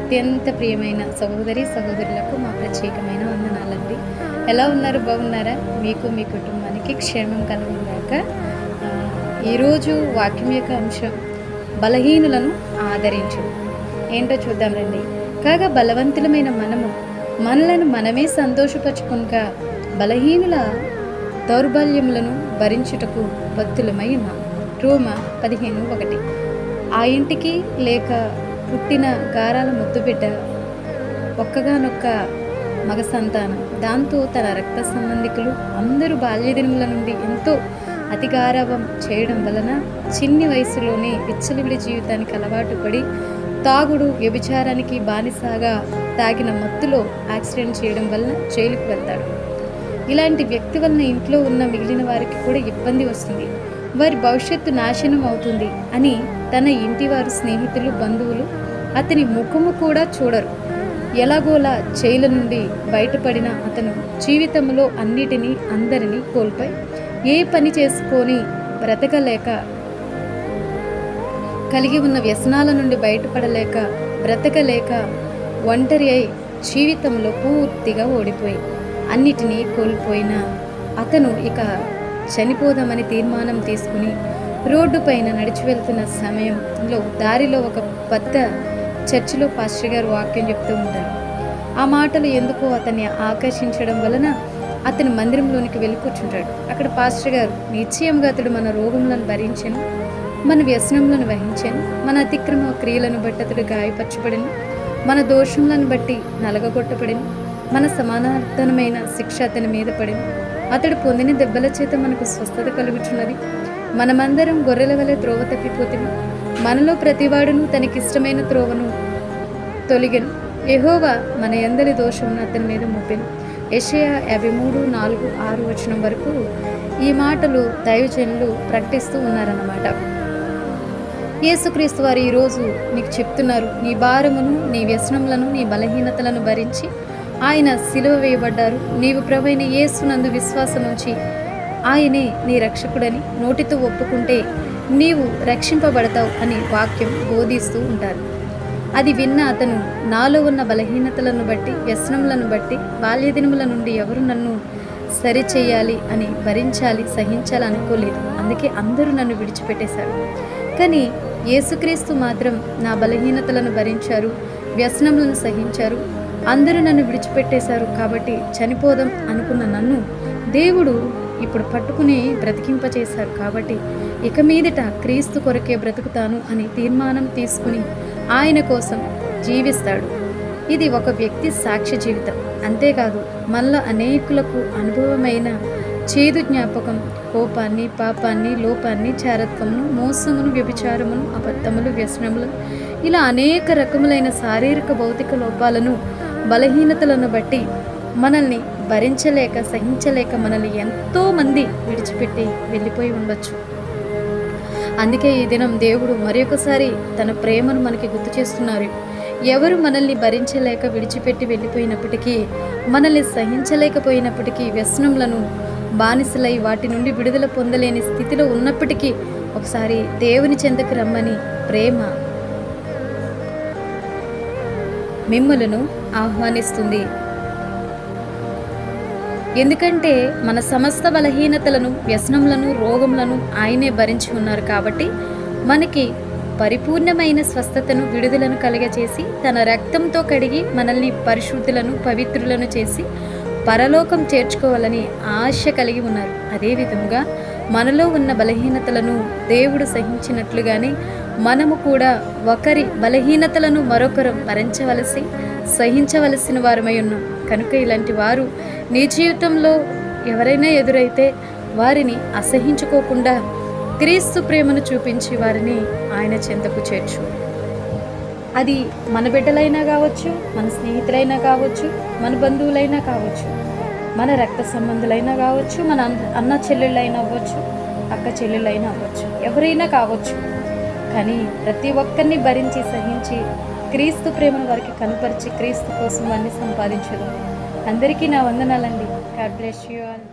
అత్యంత ప్రియమైన సహోదరి సహోదరులకు మా ప్రత్యేకమైన వందనాలండి. ఎలా ఉన్నారు? బాగున్నారా? మీకు మీ కుటుంబానికి క్షేమం కలుగుగాక. ఈరోజు వాక్యం యొక్క అంశం బలహీనులను ఆదరించు. ఏంటో చూద్దాం రండి. కాగా బలవంతులమైన మనలను మనమే సంతోషపరచుకొనక బలహీనుల దౌర్బల్యములను భరించుటకు బద్దులమై ఉన్నాం. రోమా 15:1. ఆ ఇంటికి లేక పుట్టిన గారాల ముద్దుబిడ్డ ఒక్కగానొక్క మగ సంతానం. దాంతో తన రక్త సంబంధికులు అందరూ బాల్యదినముల నుండి ఎంతో అతిగారావం చేయడం వలన చిన్ని వయసులోనే విచ్చలవిడి జీవితానికి అలవాటు పడి తాగుడు వ్యభిచారానికి బానిసగా తాగిన మత్తులో యాక్సిడెంట్ చేయడం వలన జైలుకు వెళ్తాడు. ఇలాంటి వ్యక్తి వలన ఇంట్లో ఉన్న మిగిలిన వారికి కూడా ఇబ్బంది వస్తుంది, వారి భవిష్యత్తు నాశనం అవుతుంది అని తన ఇంటి వారు, స్నేహితులు, బంధువులు అతని ముఖము కూడా చూడరు. ఎలాగోలా జైలు నుండి బయటపడిన అతను జీవితంలో అన్నిటినీ అందరినీ కోల్పోయి ఏ పని చేసుకొని బ్రతకలేక, కలిగి ఉన్న వ్యసనాల నుండి బయటపడలేక, బ్రతకలేక, ఒంటరి అయి జీవితంలో పూర్తిగా ఓడిపోయి అన్నిటినీ కోల్పోయిన అతను ఇక చనిపోదామని తీర్మానం తీసుకుని రోడ్డు పైన నడిచి వెళ్తున్న సమయంలో దారిలో ఒక పెద్ద చర్చిలో పాస్టర్ గారు వాక్యం చెప్తూ ఉంటారు. ఆ మాటలు ఎందుకో అతన్ని ఆకర్షించడం వలన అతని మందిరంలోనికి వెళ్ళి కూర్చుంటాడు. అక్కడ పాస్టర్ గారు నిశ్చయంగా అతడు మన రోగములను భరించను, మన వ్యసనములను వహించను, మన అతిక్రమ క్రియలను బట్టి అతడు గాయపరచబడిను, మన దోషములను బట్టి నలగగొట్టబడిను, మన సమానార్థమైన శిక్ష అతని మీద పడిను, అతడు పొందిన దెబ్బల చేత మనకు స్వస్థత కలుగుచున్నది, మనమందరం గొర్రెల వలె త్రోవ తప్పిపోతుంది, మనలో ప్రతివాడును తనకిష్టమైన త్రోవను తొలగెను, యెహోవా మన యందలి దోషమును అతని మీద మోపెను. యెషయా 53:4-6 వరకు ఈ మాటలు దైవజనులు ప్రకటిస్తూ ఉన్నారన్నమాట. యేసుక్రీస్తు వారు ఈరోజు నీకు చెప్తున్నారు, నీ భారమును, నీ వ్యసనములను, నీ బలహీనతలను భరించి ఆయన సిలువ వేయబడ్డారు. నీవు ప్రభువైన యేసునందు విశ్వాసం ఉంచి ఆయనే నీ రక్షకుడని నోటితో ఒప్పుకుంటే నీవు రక్షింపబడతావు అని వాక్యం బోధిస్తూ ఉంటారు. అది విన్న అతను, నాలో ఉన్న బలహీనతలను బట్టి, వ్యసనములను బట్టి, బాల్యదినముల నుండి ఎవరు నన్ను సరిచేయాలి అని, భరించాలి, సహించాలి అనుకోలేదు. అందుకే అందరూ నన్ను విడిచిపెట్టేశారు. కానీ యేసుక్రీస్తు మాత్రం నా బలహీనతలను భరించారు, వ్యసనములను సహించారు, అందరూ నన్ను విడిచిపెట్టేశారు. కాబట్టి చనిపోదాం అనుకున్న నన్ను దేవుడు ఇప్పుడు పట్టుకుని బ్రతికింపచేశారు. కాబట్టి ఇక మీదట క్రీస్తు కొరకే బ్రతుకుతాను అని తీర్మానం తీసుకుని ఆయన కోసం జీవిస్తాడు. ఇది ఒక వ్యక్తి సాక్ష్య జీవితం. అంతేకాదు మళ్ళా అనేకులకు అనుభవమైన చేదు జ్ఞాపకం, కోపాన్ని, పాపాన్ని, లోపాన్ని, చారత్వమును, మోసమును, వ్యభిచారమును, అబద్ధములు, వ్యసనములు, ఇలా అనేక రకములైన శారీరక భౌతిక లోపాలను, బలహీనతలను బట్టి మనల్ని భరించలేక, సహించలేక మనల్ని ఎంతోమంది విడిచిపెట్టి వెళ్ళిపోయి ఉండొచ్చు. అందుకే ఈ దినం దేవుడు మరొకసారి తన ప్రేమను మనకి గుర్తు చేస్తున్నారు. ఎవరు మనల్ని భరించలేక విడిచిపెట్టి వెళ్ళిపోయినప్పటికీ, మనల్ని సహించలేకపోయినప్పటికీ, వ్యసనములను బానిసలై వాటి నుండి విడుదల పొందలేని స్థితిలో ఉన్నప్పటికీ ఒకసారి దేవుని చెంతకు రమ్మని ప్రేమ మిమ్ములను ఆహ్వానిస్తుంది. ఎందుకంటే మన సమస్త బలహీనతలను, వ్యసనములను, రోగములను ఆయనే భరించి ఉన్నారు. కాబట్టి మనకి పరిపూర్ణమైన స్వస్థతను, విడుదలను కలుగచేసి తన రక్తంతో కడిగి మనల్ని పరిశుద్ధులను, పవిత్రులను చేసి పరలోకం చేర్చుకోవాలని ఆశ కలిగి ఉన్నారు. అదే విధముగా మనలో ఉన్న బలహీనతలను దేవుడు సహించినట్లుగానే మనము కూడా ఒకరి బలహీనతలను మరొకరు భరించవలసి, సహించవలసిన వారమై ఉన్నాం. కనుక ఇలాంటి వారు నీ జీవితంలో ఎవరైనా ఎదురైతే వారిని అసహించుకోకుండా క్రీస్తు ప్రేమను చూపించి వారిని ఆయన చెంతకు చేర్చు. అది మన బిడ్డలైనా కావచ్చు, మన స్నేహితులైనా కావచ్చు, మన బంధువులైనా కావచ్చు, మన రక్త సంబంధులైనా కావచ్చు, మన అన్న చెల్లెళ్ళైనా అవ్వచ్చు, అక్క చెల్లెళ్ళైనా అవ్వచ్చు, ఎవరైనా కావచ్చు. కానీ ప్రతి ఒక్కరిని భరించి, సహించి క్రీస్తు ప్రేమను వారికి కనపరిచి క్రీస్తు కోసం అన్ని సంపాదించదు. అందరికీ నా వందనాలండి. God bless you all.